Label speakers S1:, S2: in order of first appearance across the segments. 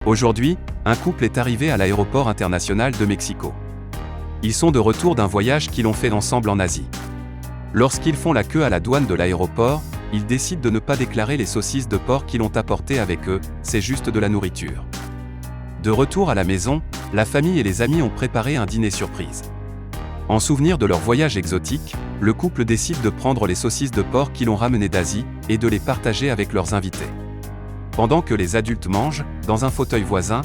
S1: Aujourd'hui, un couple est arrivé à l'aéroport international de Mexico. Ils sont de retour d'un voyage qu'ils ont fait ensemble en Asie. Lorsqu'ils font la queue à la douane de l'aéroport, ils décident de ne pas déclarer les saucisses de porc qu'ils ont apportées avec eux, c'est juste de la nourriture. De retour à la maison, la famille et les amis ont préparé un dîner surprise. En souvenir de leur voyage exotique, le couple décide de prendre les saucisses de porc qu'ils ont ramenées d'Asie et de les partager avec leurs invités. Pendant que les adultes mangent, dans un fauteuil voisin,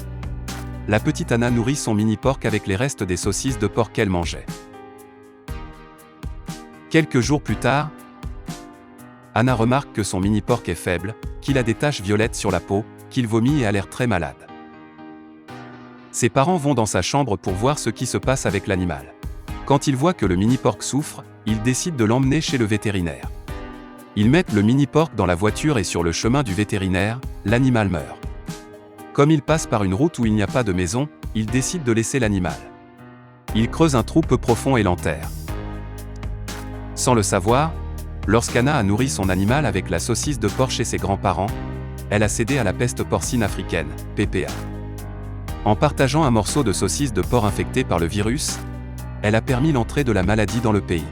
S1: la petite Anna nourrit son mini-porc avec les restes des saucisses de porc qu'elle mangeait. Quelques jours plus tard, Anna remarque que son mini-porc est faible, qu'il a des taches violettes sur la peau, qu'il vomit et a l'air très malade. Ses parents vont dans sa chambre pour voir ce qui se passe avec l'animal. Quand ils voient que le mini-porc souffre, ils décident de l'emmener chez le vétérinaire. Ils mettent le mini-porc dans la voiture et sur le chemin du vétérinaire, l'animal meurt. Comme il passe par une route où il n'y a pas de maison, ils décident de laisser l'animal. Ils creusent un trou peu profond et l'enterrent. Sans le savoir, lorsqu'Anna a nourri son animal avec la saucisse de porc chez ses grands-parents, elle a cédé à la peste porcine africaine, PPA. En partageant un morceau de saucisse de porc infecté par le virus, elle a permis l'entrée de la maladie dans le pays.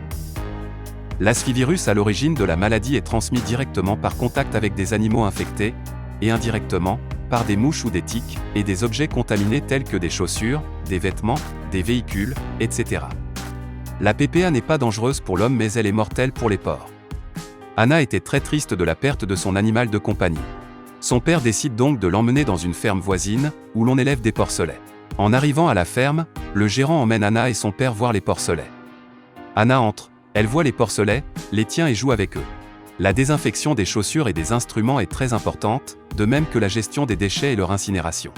S1: L'asfivirus à l'origine de la maladie est transmis directement par contact avec des animaux infectés, et indirectement, par des mouches ou des tiques, et des objets contaminés tels que des chaussures, des vêtements, des véhicules, etc. La PPA n'est pas dangereuse pour l'homme mais elle est mortelle pour les porcs. Anna était très triste de la perte de son animal de compagnie. Son père décide donc de l'emmener dans une ferme voisine, où l'on élève des porcelets. En arrivant à la ferme, le gérant emmène Anna et son père voir les porcelets. Anna entre, elle voit les porcelets, les tient et joue avec eux. La désinfection des chaussures et des instruments est très importante, de même que la gestion des déchets et leur incinération.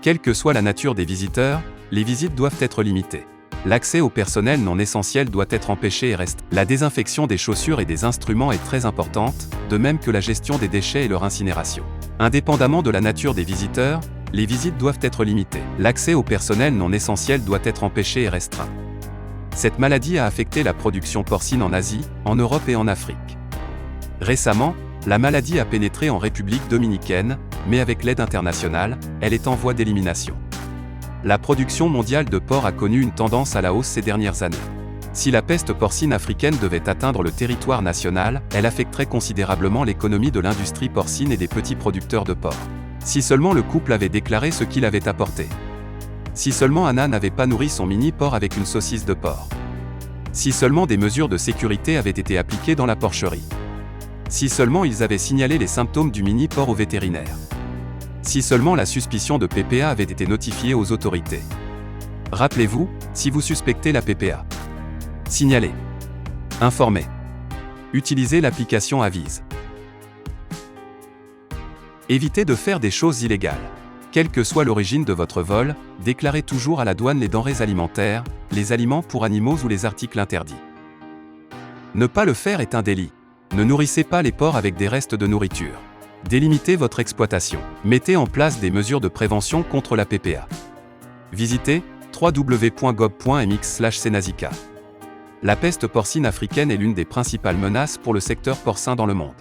S1: Quelle que soit la nature des visiteurs, les visites doivent être limitées. L'accès au personnel non essentiel doit être empêché et reste. La désinfection des chaussures et des instruments est très importante, de même que la gestion des déchets et leur incinération. Indépendamment de la nature des visiteurs, les visites doivent être limitées. L'accès au personnel non essentiel doit être empêché et restreint. Cette maladie a affecté la production porcine en Asie, en Europe et en Afrique. Récemment, la maladie a pénétré en République dominicaine, mais avec l'aide internationale, elle est en voie d'élimination. La production mondiale de porc a connu une tendance à la hausse ces dernières années. Si la peste porcine africaine devait atteindre le territoire national, elle affecterait considérablement l'économie de l'industrie porcine et des petits producteurs de porc. Si seulement le couple avait déclaré ce qu'il avait apporté. Si seulement Anna n'avait pas nourri son mini-porc avec une saucisse de porc. Si seulement des mesures de sécurité avaient été appliquées dans la porcherie. Si seulement ils avaient signalé les symptômes du mini-porc au vétérinaire. Si seulement la suspicion de PPA avait été notifiée aux autorités. Rappelez-vous, si vous suspectez la PPA. Signalez. Informez. Utilisez l'application Avise. Évitez de faire des choses illégales. Quelle que soit l'origine de votre vol, déclarez toujours à la douane les denrées alimentaires, les aliments pour animaux ou les articles interdits. Ne pas le faire est un délit. Ne nourrissez pas les porcs avec des restes de nourriture. Délimitez votre exploitation. Mettez en place des mesures de prévention contre la PPA. Visitez www.gov.mx/Senasica. La peste porcine africaine est l'une des principales menaces pour le secteur porcin dans le monde.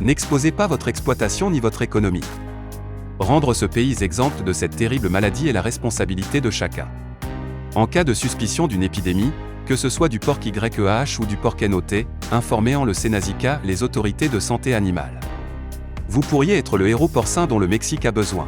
S1: N'exposez pas votre exploitation ni votre économie. Rendre ce pays exempt de cette terrible maladie est la responsabilité de chacun. En cas de suspicion d'une épidémie, que ce soit du porc YEH ou du porc NOT, informez en le Senasica les autorités de santé animale. Vous pourriez être le héros porcin dont le Mexique a besoin.